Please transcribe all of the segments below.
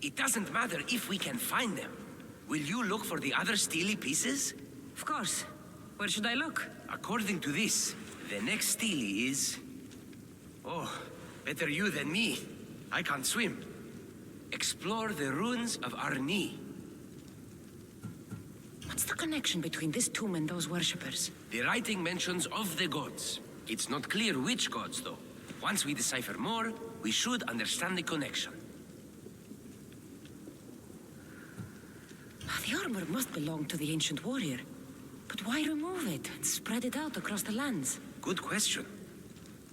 It doesn't matter if we can find them. Will you look for the other steely pieces? Of course. Where should I look? According to this, the next steely is... Oh, better you than me. I can't swim. Explore the ruins of Arni. What's the connection between this tomb and those worshippers? The writing mentions of the gods. It's not clear which gods, though. Once we decipher more, we should understand the connection. The armor must belong to the ancient warrior. But why remove it and spread it out across the lands? Good question.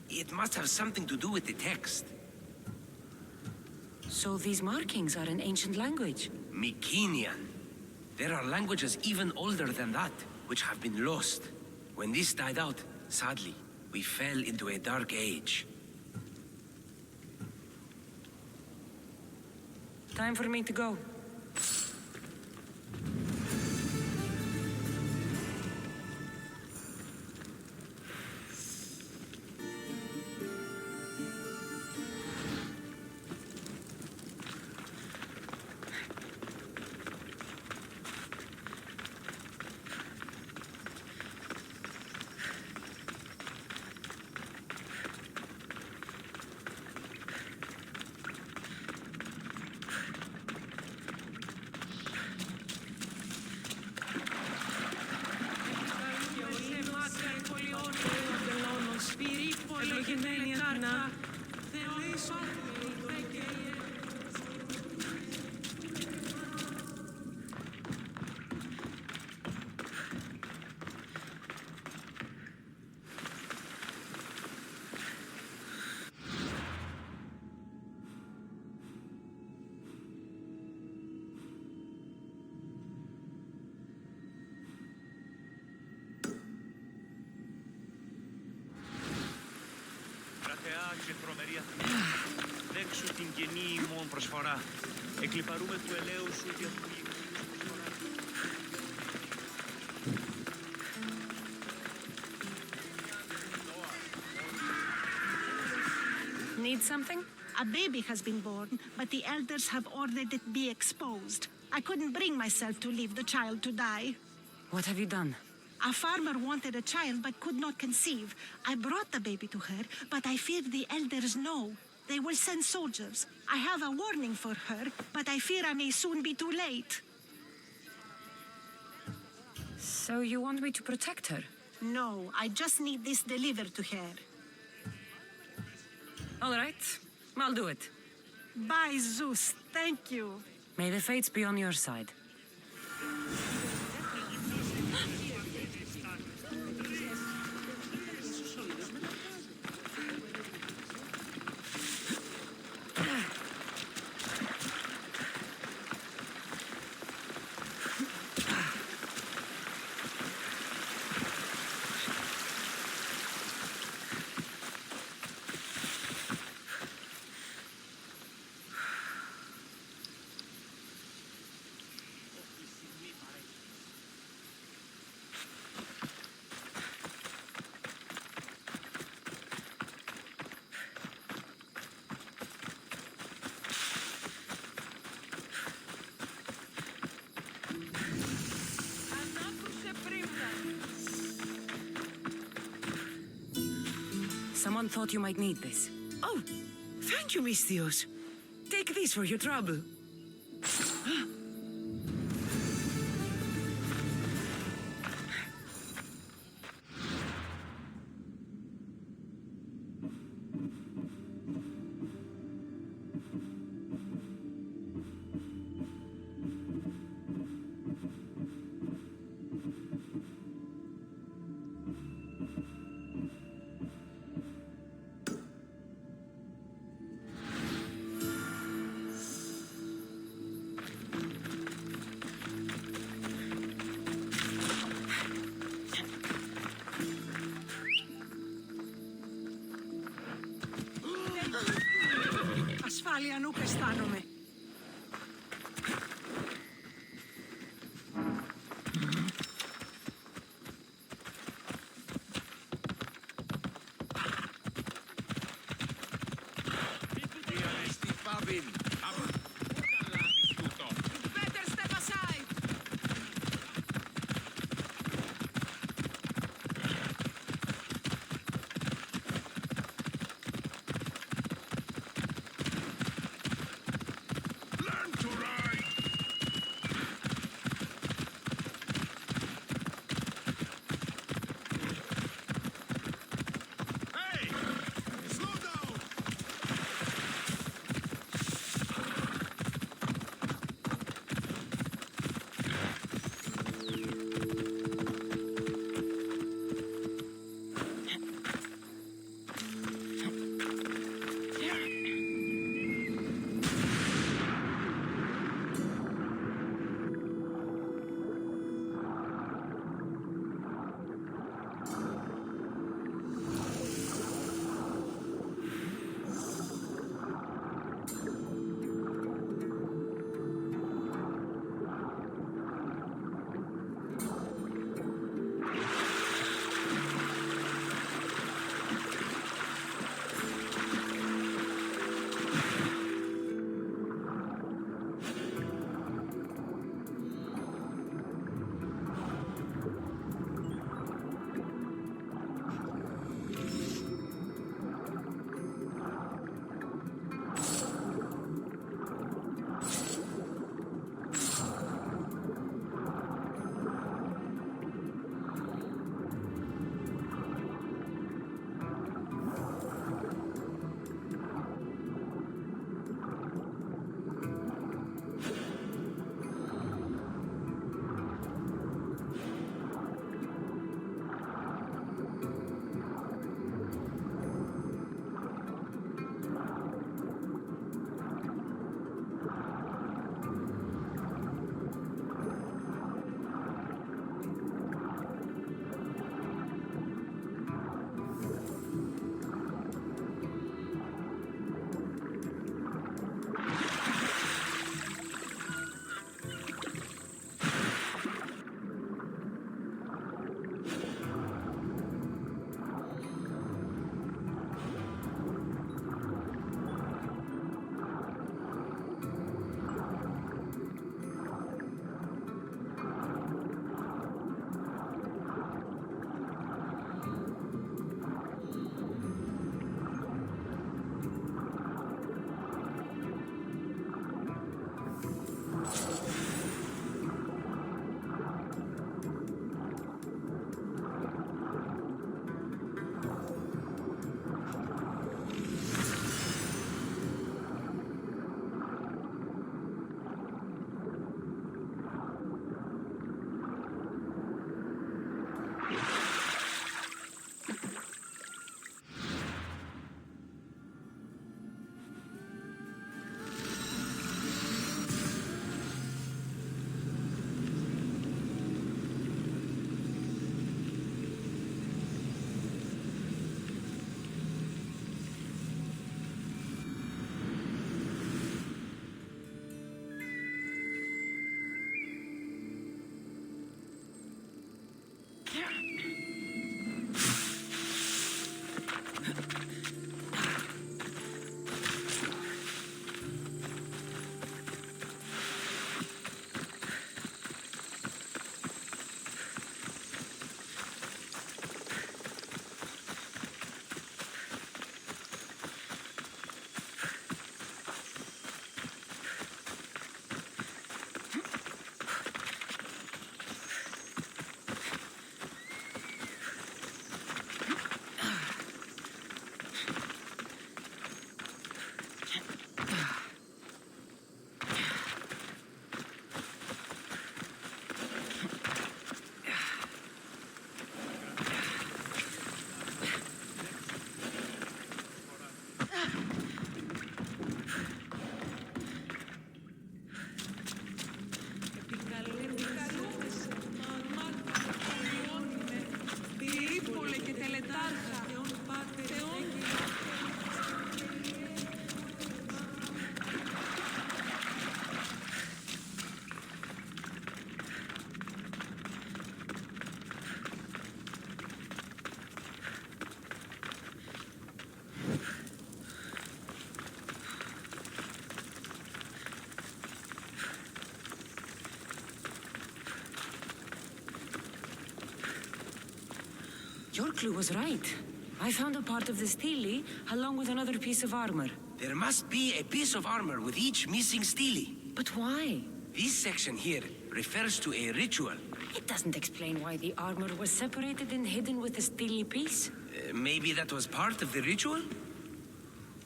It must have something to do with the text. So these markings are in ancient language? Mycenaean. There are languages even older than that, which have been lost. When this died out, sadly, we fell into a dark age. Time for me to go. και τρομερή αθλητική. Δέξου την καινή ημών προσφορά. Εκλιπαρούμε του ελαίου σου και του ήλιου προσφορά. Need something? A baby has been born, but the elders have ordered it be exposed. I couldn't bring myself to leave the child to die. What have you done? A farmer wanted a child but could not conceive. I brought the baby to her, but I fear the elders know. They will send soldiers. I have a warning for her, but I fear I may soon be too late. So you want me to protect her? No, I just need this delivered to her. All right, I'll do it. By Zeus, thank you. May the fates be on your side. Someone thought you might need this. Oh, thank you, Mystios. Take this for your trouble. Ασφάλεια νουκ αισθάνομαι. Your clue was right. I found a part of the stele along with another piece of armor. There must be a piece of armor with each missing stele. But why? This section here refers to a ritual. It doesn't explain why the armor was separated and hidden with the stele piece. Maybe that was part of the ritual?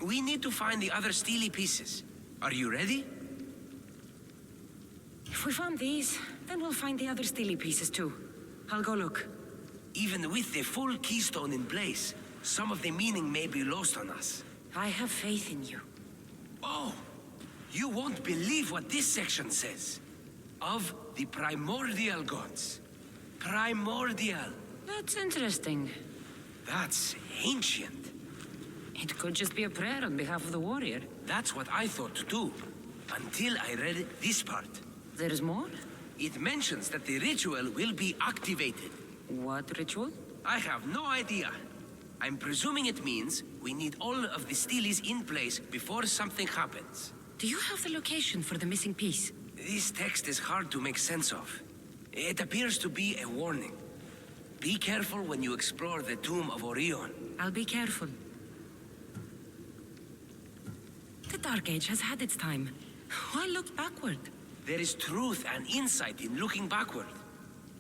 We need to find the other stele pieces. Are you ready? If we found these, then we'll find the other stele pieces too. I'll go look. Even with the full keystone in place, some of the meaning may be lost on us. I have faith in you. Oh, you won't believe what this section says. Of the primordial gods. Primordial. That's interesting. That's ancient. It could just be a prayer on behalf of the warrior. That's what I thought too, until I read this part. There's more? It mentions that the ritual will be activated. What ritual? I have no idea. I'm presuming it means we need all of the steles in place before something happens. Do you have the location for the missing piece? This text is hard to make sense of. It appears to be a warning. Be careful when you explore the tomb of Orion. I'll be careful. The Dark Age has had its time. Why look backward? There is truth and insight in looking backward.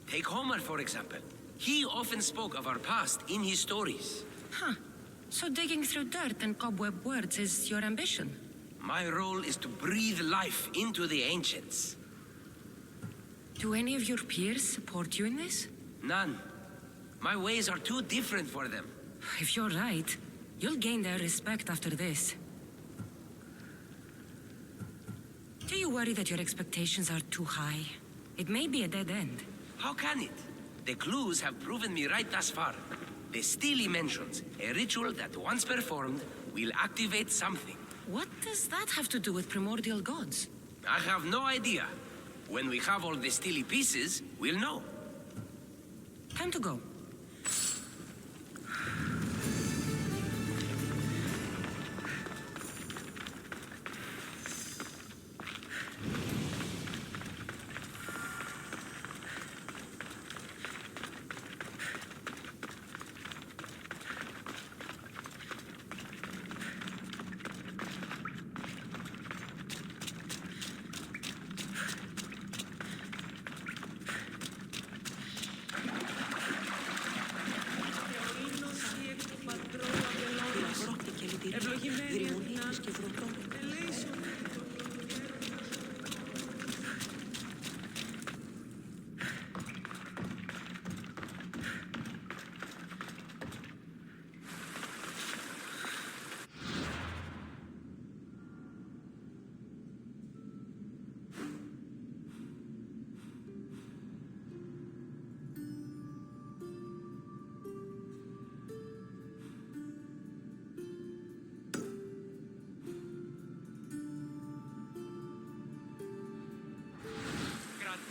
Take Homer, for example. He often spoke of our past in his stories. Huh. So digging through dirt and cobweb words is your ambition? My role is to breathe life into the ancients. Do any of your peers support you in this? None. My ways are too different for them. If you're right, you'll gain their respect after this. Do you worry that your expectations are too high? It may be a dead end. How can it? The clues have proven me right thus far. The stele mentions a ritual that once performed will activate something. What does that have to do with primordial gods? I have no idea. When we have all the stele pieces, we'll know. Time to go.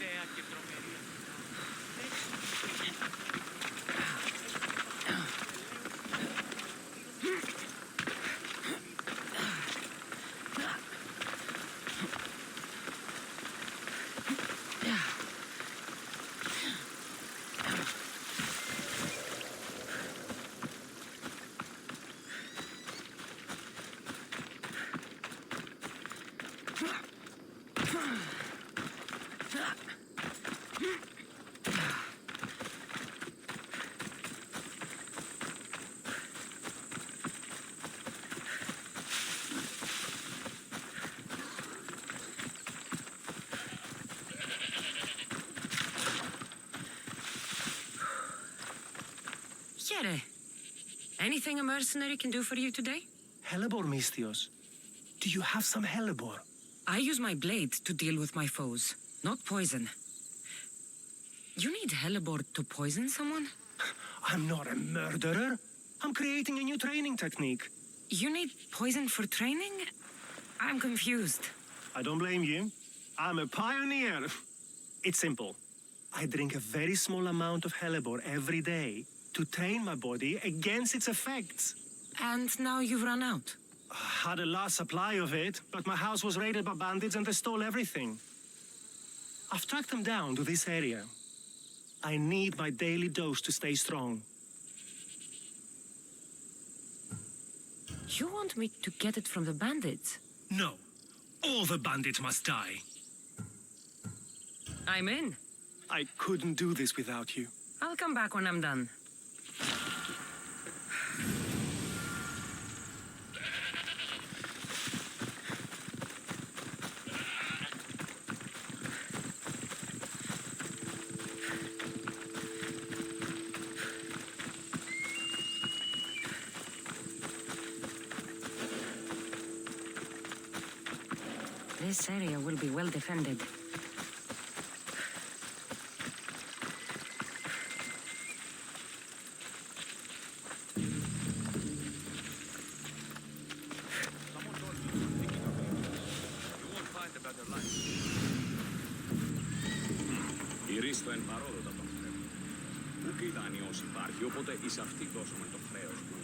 τελευταία και τρομερή. Here. Anything a mercenary can do for you today? Hellebore, Mystios. Do you have some hellebore? I use my blade to deal with my foes, not poison. You need hellebore to poison someone? I'm not a murderer. I'm creating a new training technique. You need poison for training? I'm confused. I don't blame you. I'm a pioneer. It's simple. I drink a very small amount of hellebore every day to train my body against its effects. And now you've run out. I had a last supply of it, but my house was raided by bandits and they stole everything. I've tracked them down to this area. I need my daily dose to stay strong. You want me to get it from the bandits? No. All the bandits must die. I'm in. I couldn't do this without you. I'll come back when I'm done. This area will be well defended. Η Ρίστο εν παρόδοτα τον χρέο. Ουκ η δανειός υπάρχει, οπότε εις αυτή δώσαμε το χρέος του.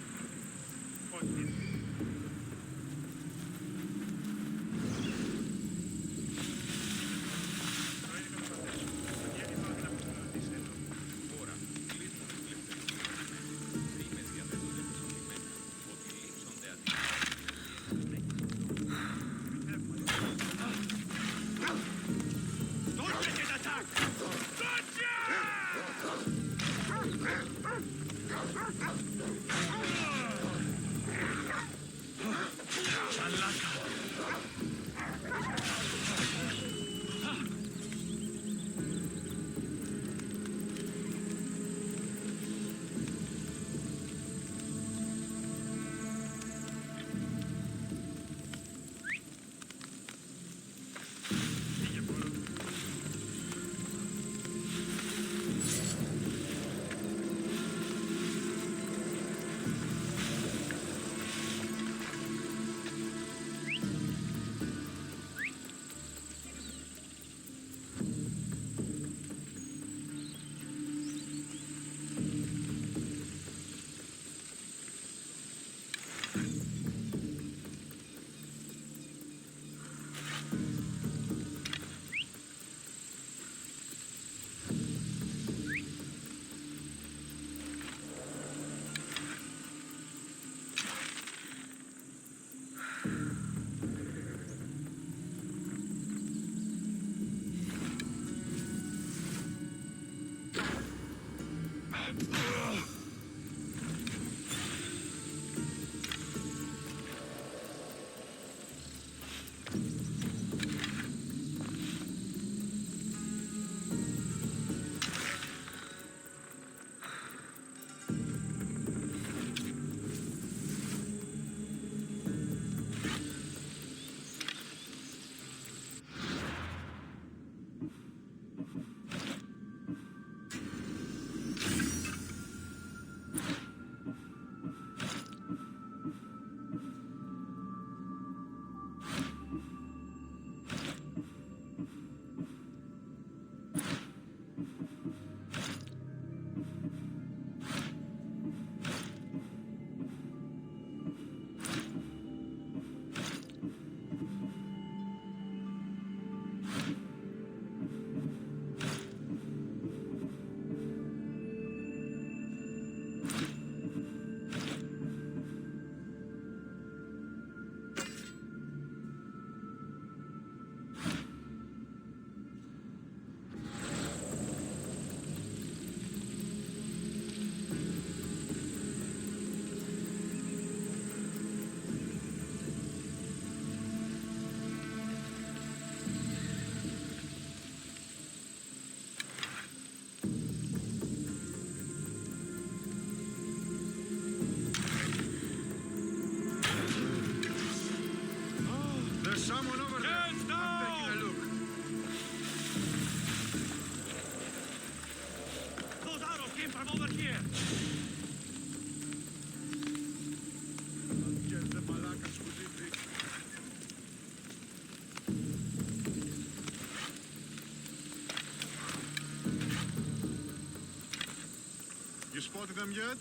them yet?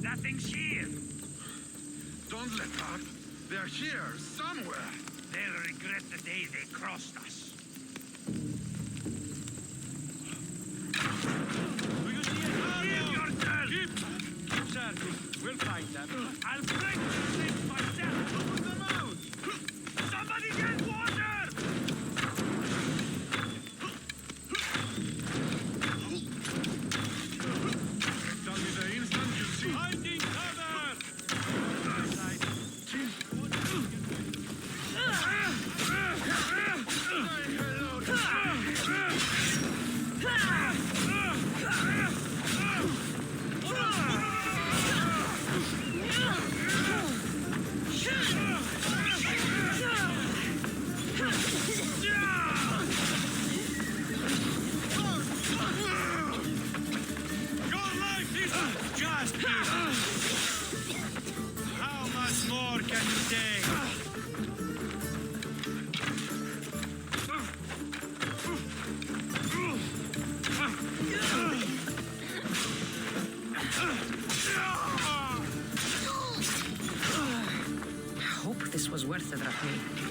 Nothing's here. Don't let up. They're here, somewhere. They'll regret the day they crossed us. Do you see a Give yourself! Keep searching. We'll find them. I'll break the things myself. Put them out! Somebody get water! Tell me the instant you see. Finding cover! Your life is just How much more can you take? I hope this was worth it, Rahmi.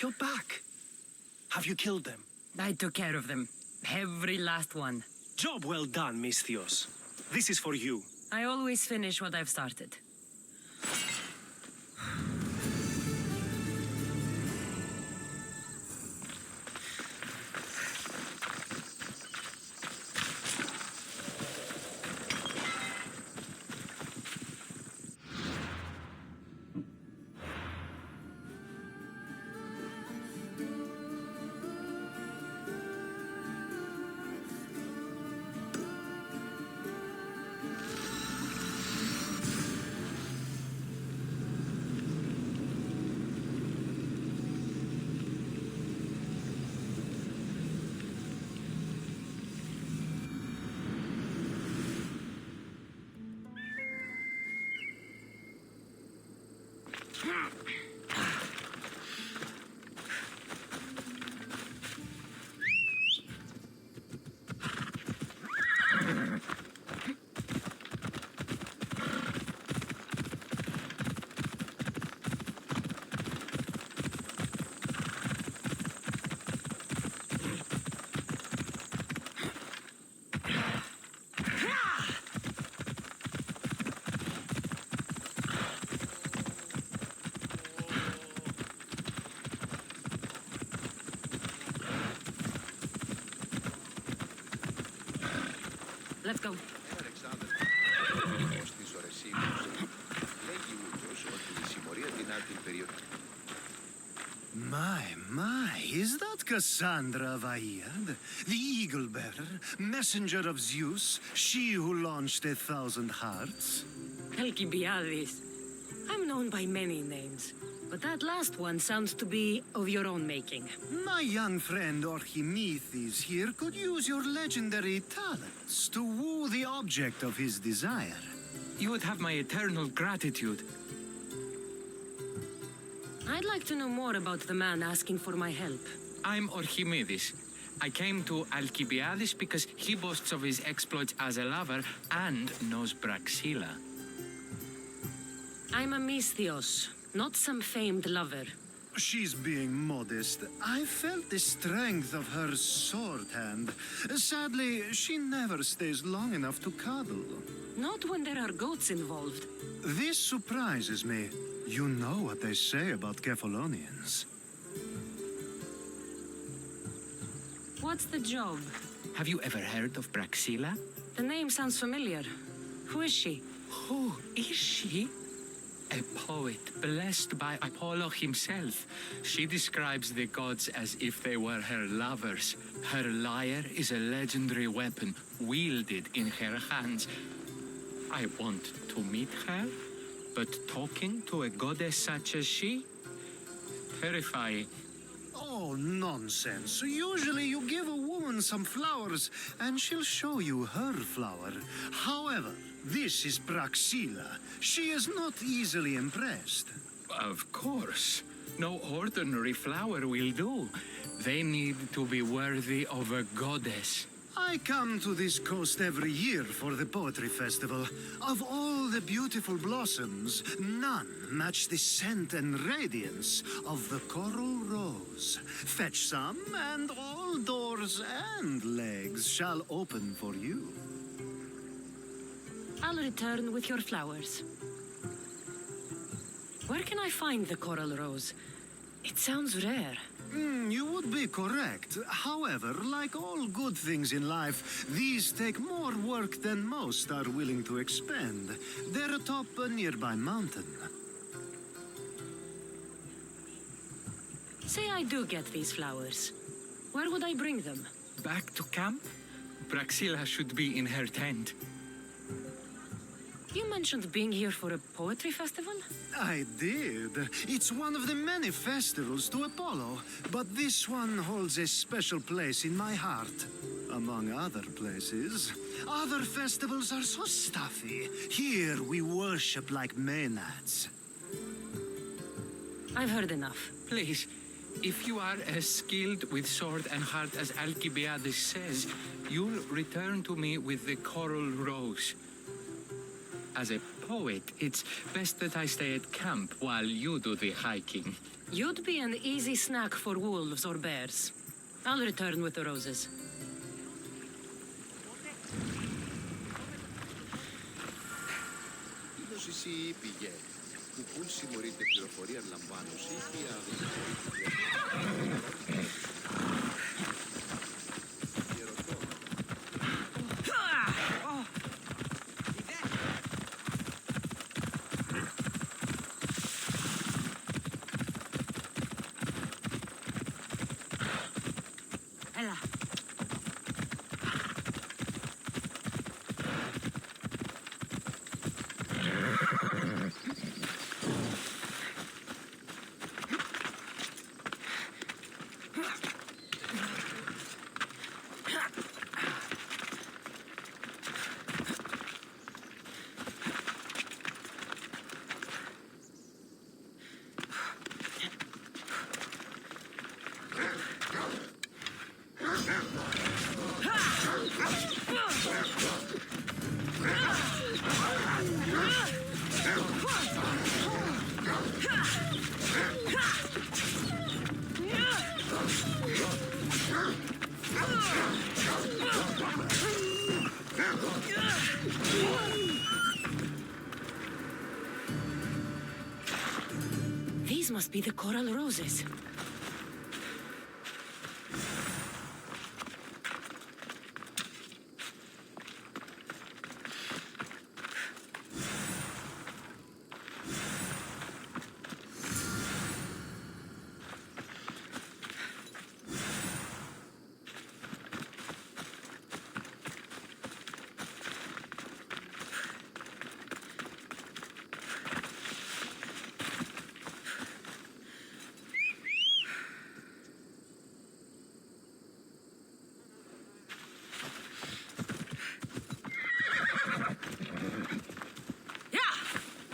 You're back. Have you killed them? I took care of them. Every last one. Job well done, Misthios. This is for you. I always finish what I've started. Let's go. My, is that Kassandra of Aiad, the eagle bearer, messenger of Zeus, she who launched 1,000 hearts? Alcibiades. I'm known by many names, but that last one sounds to be of your own making. My young friend Archimedes here could use your legendary talents to woo the object of his desire. You would have my eternal gratitude. I'd like to know more about the man asking for my help. I'm Archimedes. I came to Alcibiades because he boasts of his exploits as a lover and knows Braxilla. I'm a Misthios, not some famed lover. She's being modest. I felt the strength of her sword hand. Sadly, she never stays long enough to cuddle. Not when there are goats involved. This surprises me. You know what they say about Kephalonians. What's the job? Have you ever heard of Praxila? The name sounds familiar. Who is she? Who is she? A poet blessed by Apollo himself. She describes the gods as if they were her lovers. Her lyre is a legendary weapon wielded in her hands. I want to meet her, but talking to a goddess such as she? Terrifying. Oh, nonsense. Usually you give a woman some flowers, and she'll show you her flower. However, this is Praxila. She is not easily impressed. Of course. No ordinary flower will do. They need to be worthy of a goddess. I come to this coast every year for the poetry festival. Of all the beautiful blossoms, none match the scent and radiance of the coral rose. Fetch some, and all doors and legs shall open for you. I'll return with your flowers. Where can I find the coral rose? It sounds rare. You would be correct. However, like all good things in life, these take more work than most are willing to expend. They're atop a nearby mountain. Say I do get these flowers. Where would I bring them? Back to camp? Praxila should be in her tent. You mentioned being here for a poetry festival? I did. It's one of the many festivals to Apollo, but this one holds a special place in my heart, among other places. Other festivals are so stuffy. Here we worship like Maenads. I've heard enough. Please, if you are as skilled with sword and heart as Alcibiades says, you'll return to me with the coral rose. As a poet, it's best that I stay at camp while you do the hiking. You'd be an easy snack for wolves or bears. I'll return with the roses. Odyssey πηγαίνει. Που συμμορείται πληροφορία λαμβάνωση και These must be the coral roses.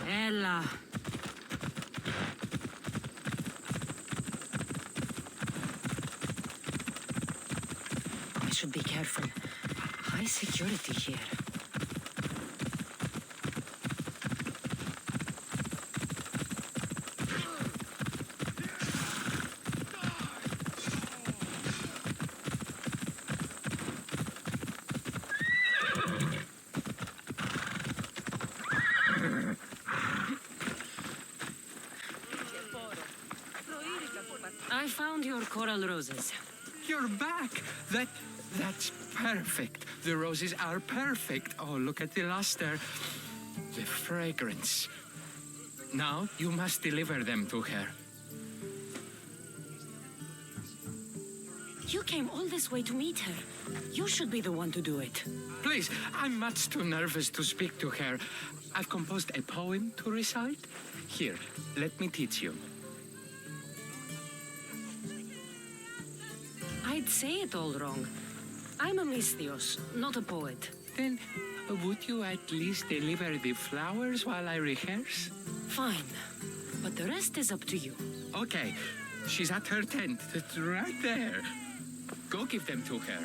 Ella. I should be careful. High security here. I found your coral roses. You're back. That's perfect. The roses are perfect. Oh, look at the luster. The fragrance. Now you must deliver them to her. You came all this way to meet her. You should be the one to do it. Please, I'm much too nervous to speak to her. I've composed a poem to recite. Here, let me teach you. I'd say it all wrong. I'm a Misthios, not a poet. Then, would you at least deliver the flowers while I rehearse? Fine. But the rest is up to you. Okay, she's at her tent. It's right there. Go give them to her.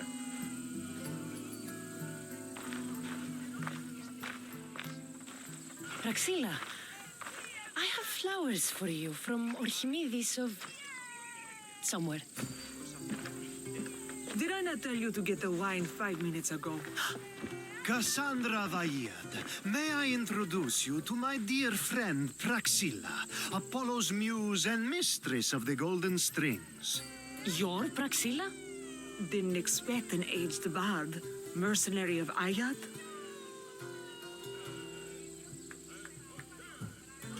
Praxilla, I have flowers for you from Orchimidis of... somewhere. Did I not tell you to get the wine 5 minutes ago? Kassandra Vaiad, may I introduce you to my dear friend Praxilla, Apollo's muse and mistress of the golden strings. You're Praxilla? Didn't expect an aged bard. Mercenary of Ayat?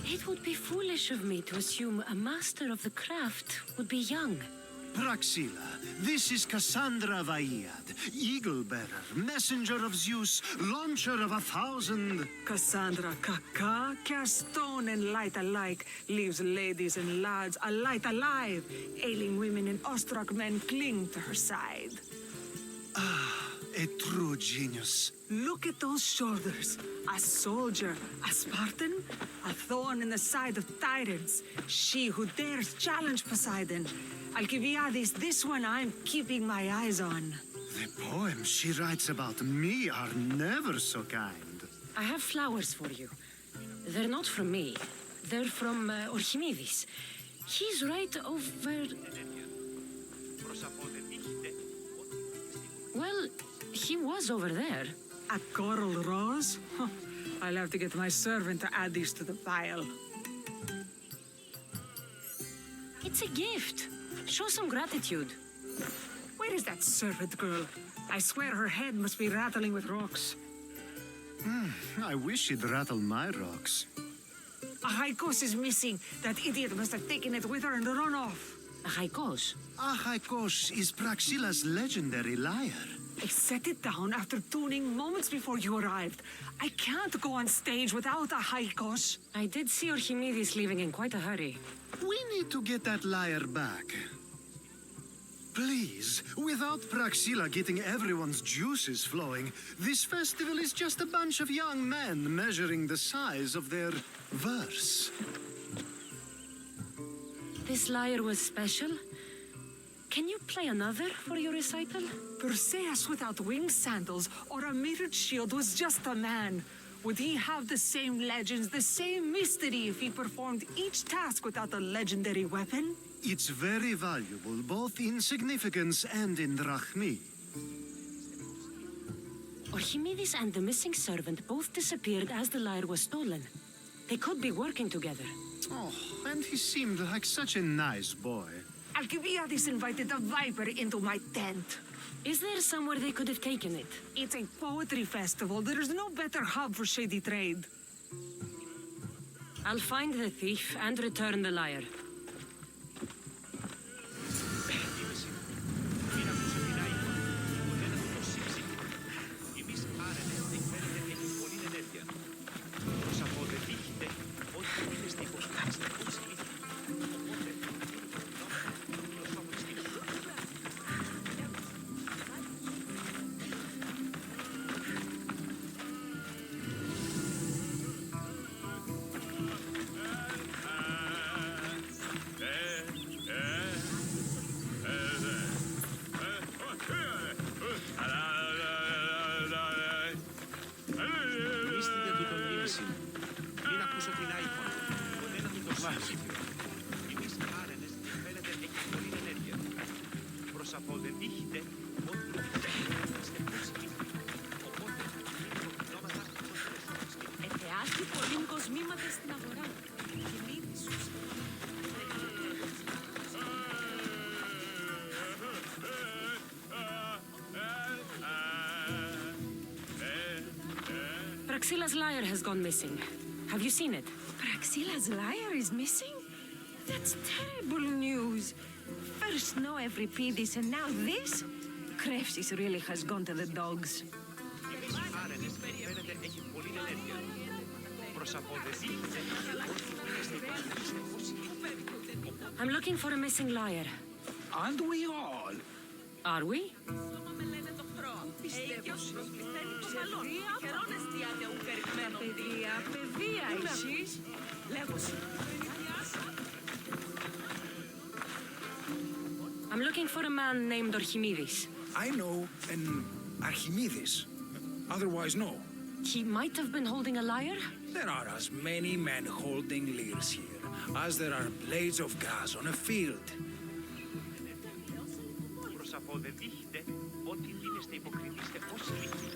It would be foolish of me to assume a master of the craft would be young. Praxilla, this is Kassandra Vaiad, eagle-bearer, messenger of Zeus, launcher of 1,000... Kassandra Kaka, cast stone and light alike, leaves ladies and lads alight alive. Ailing women and awestruck men cling to her side. A true genius. Look at those shoulders. A soldier, a Spartan, a thorn in the side of tyrants. She who dares challenge Poseidon. Alcibiades, this one I'm keeping my eyes on. The poems she writes about me are never so kind. I have flowers for you. They're not from me. They're from Orchimidis. He's right over... Well, he was over there. A coral rose? Huh. I'll have to get my servant to add these to the pile. It's a gift. Show some gratitude. Where is that servant girl? I swear her head must be rattling with rocks. I wish she'd rattle my rocks. A haikos is missing. That idiot must have taken it with her and run off. A haikos? A haikos is Praxilla's legendary lyre. I set it down after tuning moments before you arrived. I can't go on stage without a haikos. I did see Orchimidis leaving in quite a hurry. We need to get that lyre back. Please, without Praxilla getting everyone's juices flowing, this festival is just a bunch of young men measuring the size of their verse. This lyre was special. Can you play another for your recital? Perseus without winged sandals or a mirrored shield was just a man. Would he have the same legends, the same mystery if he performed each task without a legendary weapon? It's very valuable, both in significance and in drachmi. Orchimidis and the missing servant both disappeared as the lyre was stolen. They could be working together. Oh, and he seemed like such a nice boy. Alcibiades invited a viper into my tent. Is there somewhere they could have taken it? It's a poetry festival. There's no better hub for shady trade. I'll find the thief and return the lyre. Praxila's lyre has gone missing. Have you seen it? Praxila's lyre is missing? That's terrible news. First no Euripides and now this? Krefsis really has gone to the dogs. I'm looking for a missing lyre. Aren't we all? Are we? I'm looking for a man named Archimedes. I know an Archimedes. Otherwise, no. He might have been holding a lyre? There are as many men holding lyres here as there are blades of grass on a field. Προσαποδεδείχτε ότι δίνεστε υποκρινίστε ως λύκη.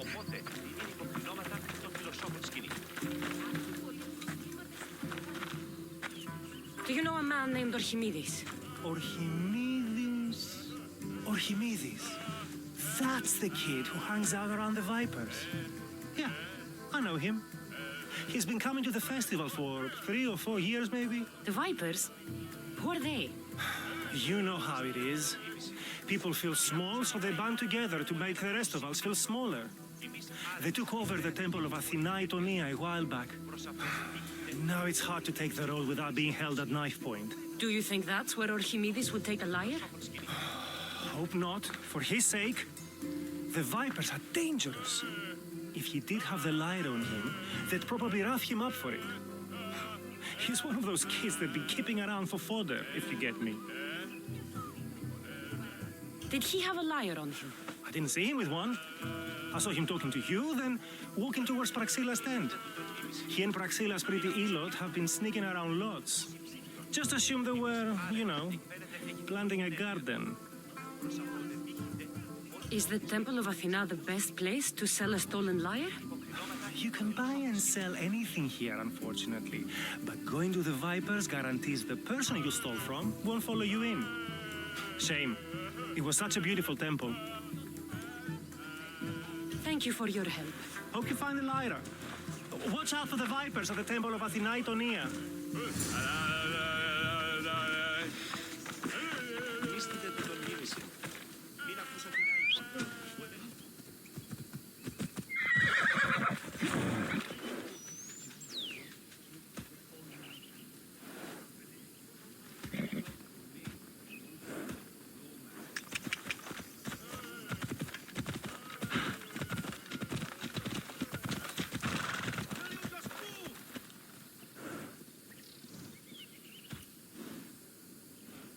Οπότε, είναι υποκρινόματα των φιλοσόφων σκηνή. Do you know a man named Archimedes? Archimedes. Archimedes. That's the kid who hangs out around the Vipers. Yeah, I know him. He's been coming to the festival for 3 or 4 years, maybe. The Vipers? Who are they? You know how it is. People feel small, so they band together to make the rest of us feel smaller. They took over the temple of Athena Itonia a while back. Now it's hard to take the road without being held at knife point. Do you think that's where Archimedes would take a lyre? Hope not. For his sake. The Vipers are dangerous. If he did have the lyre on him, they'd probably rough him up for it. He's one of those kids that'd be keeping around for fodder, if you get me. Did he have a lyre on him? I didn't see him with one. I saw him talking to you, then walking towards Praxila's tent. He and Praxila's pretty Elot have been sneaking around lots. Just assume they were, you know, planting a garden. Is the Temple of Athena the best place to sell a stolen lyre? You can buy and sell anything here, unfortunately. But going to the Vipers guarantees the person you stole from won't follow you in. Shame. It was such a beautiful temple. Thank you for your help. Hope you find the lyre. Watch out for the Vipers at the Temple of Athena Itonia.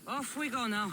Off we go now.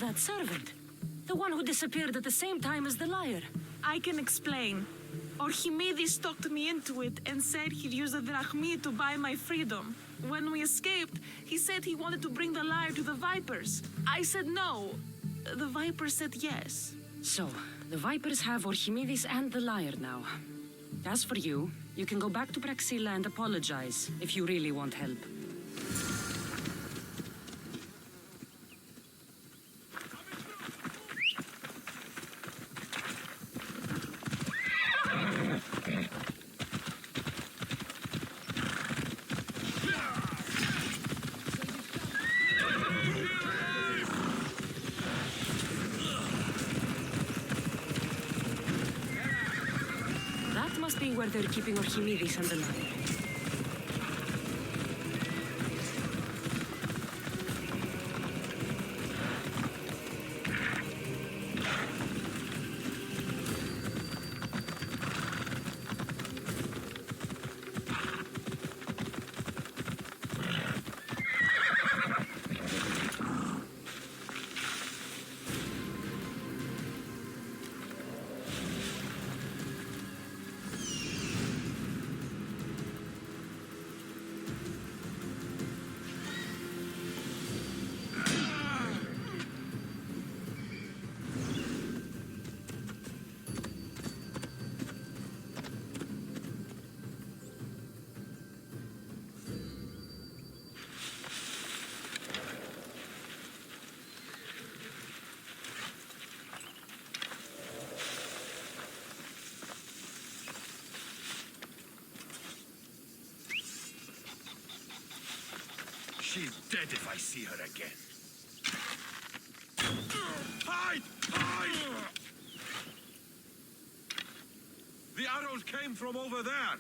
that servant? The one who disappeared at the same time as the liar. I can explain. Archimedes talked me into it and said he'd use the drachmi to buy my freedom. When we escaped, he said he wanted to bring the liar to the Vipers. I said no. The Vipers said yes. So, the Vipers have Archimedes and the liar now. As for you, you can go back to Praxilla and apologize if you really want help. That must be where they're keeping Archimedes and the liar. She's dead if I see her again. Hide! Hide! The arrows came from over there.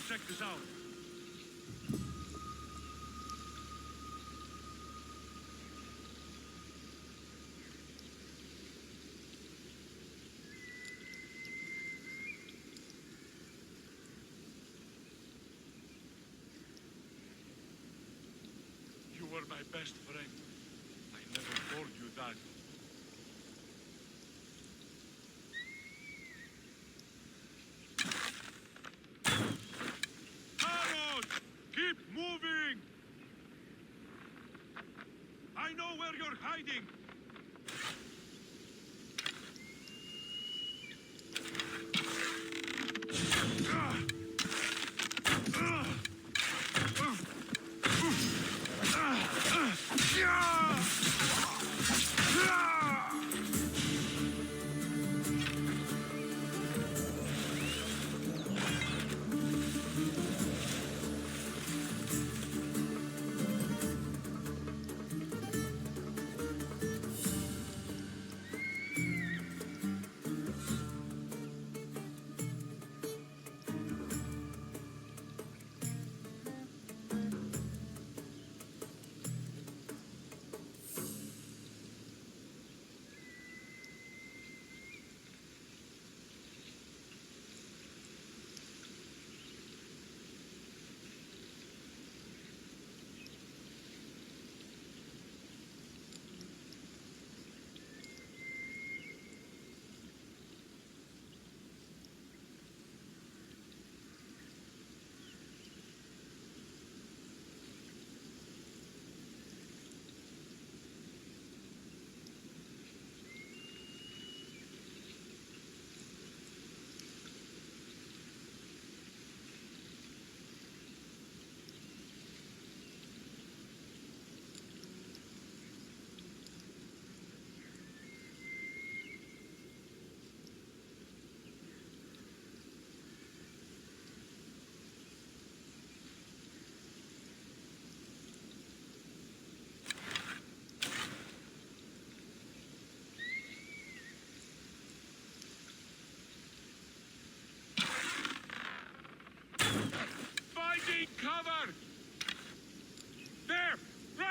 Check this out. You were my best friend. I never told you that. Keep moving! I know where you're hiding!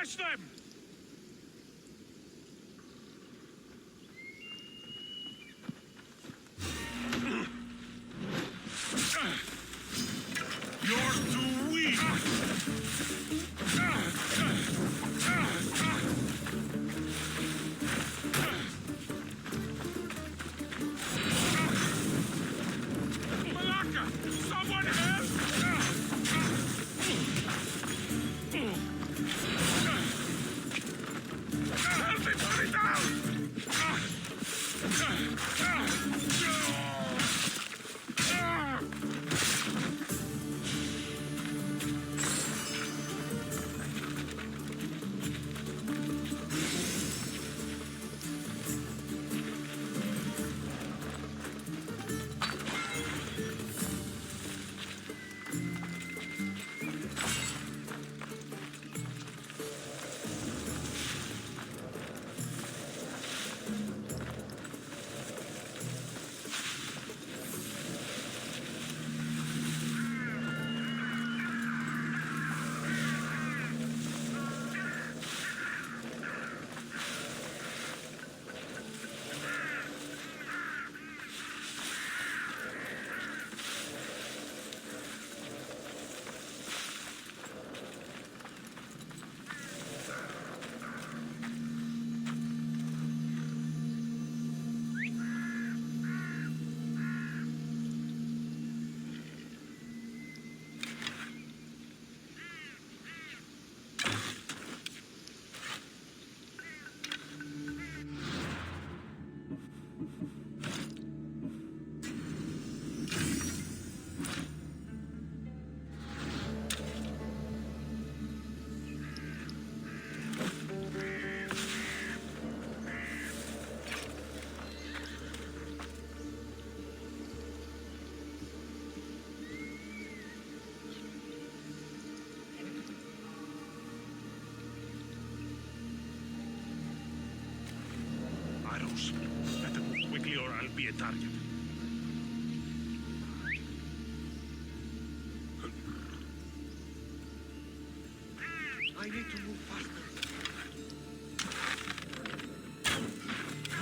Crush them! You're too weak! Malaka! Someone help! Help me put it down! Arrows. Better move quickly or I'll be a target. I need to move faster.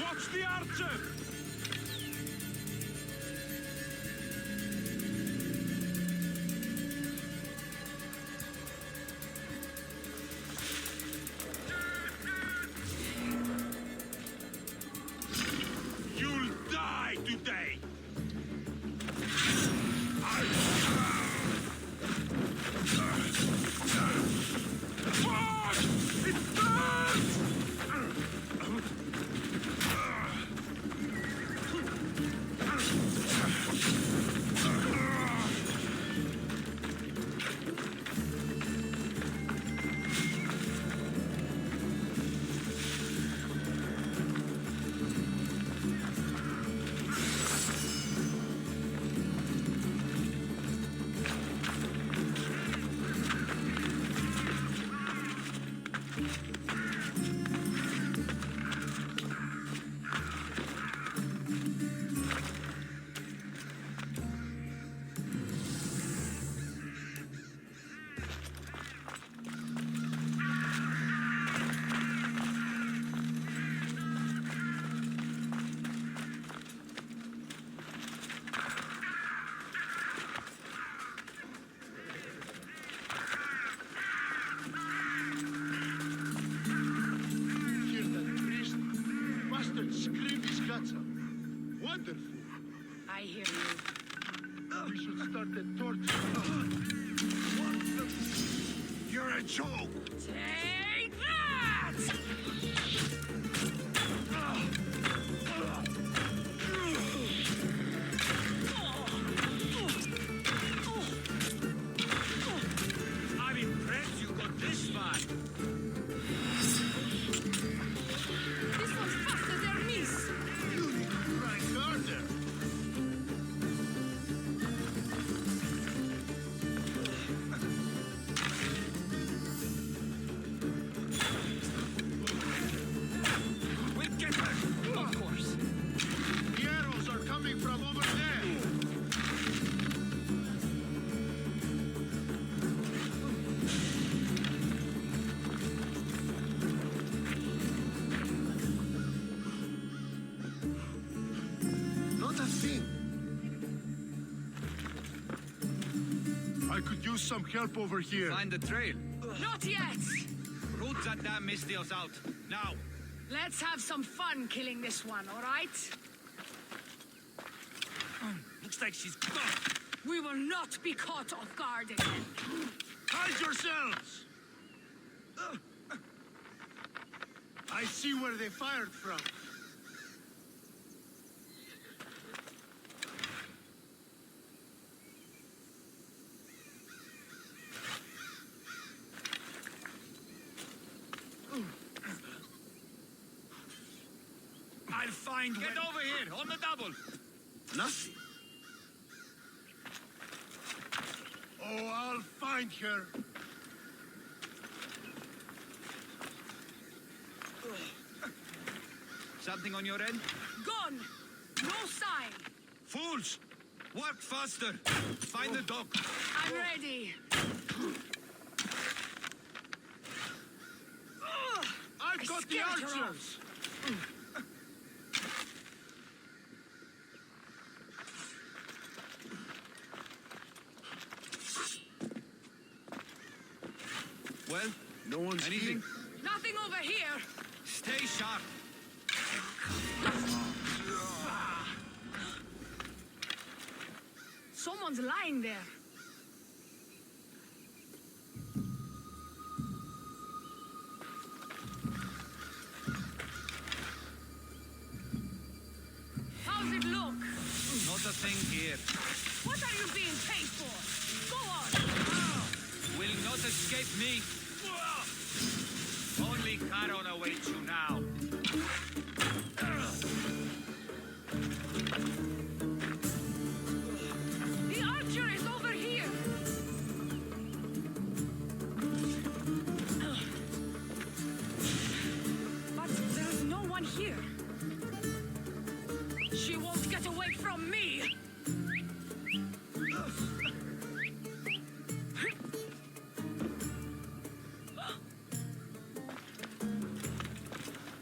Watch the archer! You'll die today! Fuck! It burns! Hear that priest? Bastard scream his guts out. Wonderful. I hear you. We should start the torture. What the? You're a joke. Take that! I'm impressed you got this far. This one's faster than me. You need to try harder. could use some help over here. Find the trail. Not yet! Root that damn Mistios out. Now! Let's have some fun killing this one, all right? Looks like she's gone. We will not be caught off guard again. Hide yourselves! I see where they fired from. I'll find Get over here, on the double! Nothing. Oh, I'll find her. Something on your end? Gone! No sign! Fools! Work faster! Find the dog! I'm ready! I've got the scared her archers! Well, No one's anything? here. Nothing over here! Stay sharp! Someone's lying there. How's it look? Not a thing here. What are you being paid for? Go on! Will not escape me. Only Charon awaits you now. The archer is over here! But there's no one here. She won't get away from me!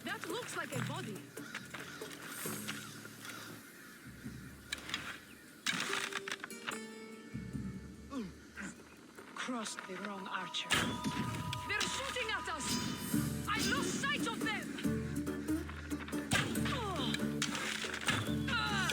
That looks like a body. Crossed the wrong archer. They're shooting at us! I lost sight of them! Oh. Ah.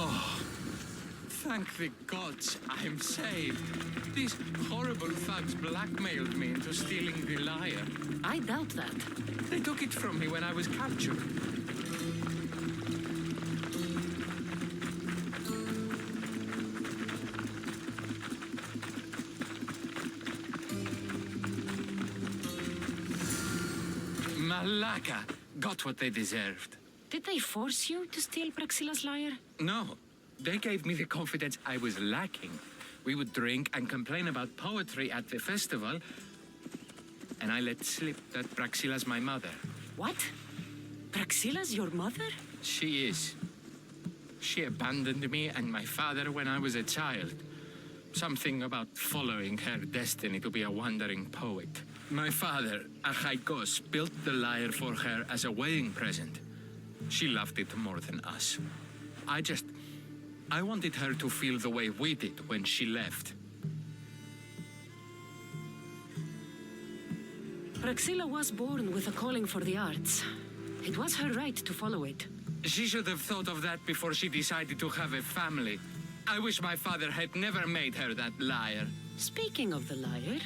Oh, thank the gods I'm saved. These horrible thugs blackmailed me into stealing the lyre. I doubt that. They took it from me when I was captured. Malaka got what they deserved. Did they force you to steal Praxila's lyre? No, they gave me the confidence I was lacking. We would drink and complain about poetry at the festival, and I let slip that Praxila's my mother. What? Praxila's your mother? She is. She abandoned me and my father when I was a child. Something about following her destiny to be a wandering poet. My father, Achaikos, built the lyre for her as a wedding present. She loved it more than us. I wanted her to feel the way we did when she left. Praxilla was born with a calling for the arts. It was her right to follow it. She should have thought of that before she decided to have a family. I wish my father had never made her that lyre. Speaking of the lyre,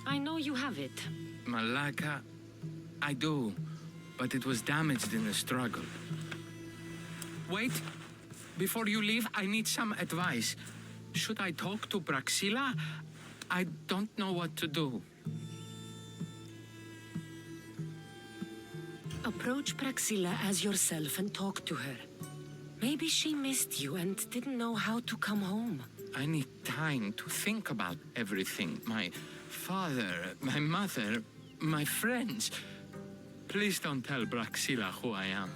I know you have it. Malaka, I do, but it was damaged in the struggle. Wait, before you leave, I need some advice. Should I talk to Praxilla? I don't know what to do. Approach Praxilla as yourself and talk to her. Maybe she missed you and didn't know how to come home. I need time to think about everything. My father, my mother, my friends. Please don't tell Praxilla who I am.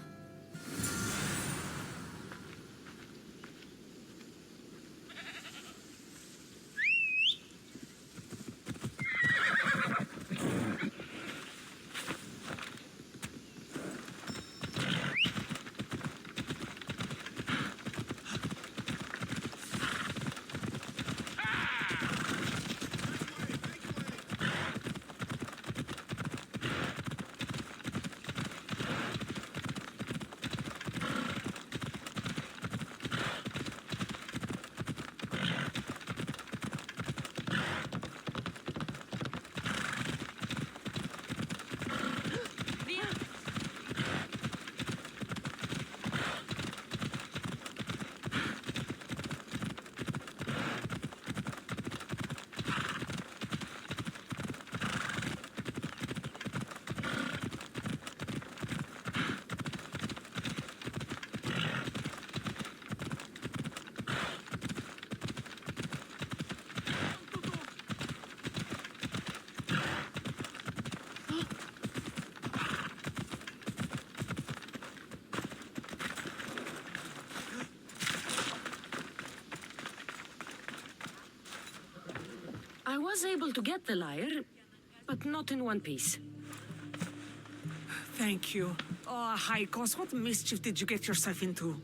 I was able to get the lyre, but not in one piece. Thank you. Oh, Haikos, what mischief did you get yourself into?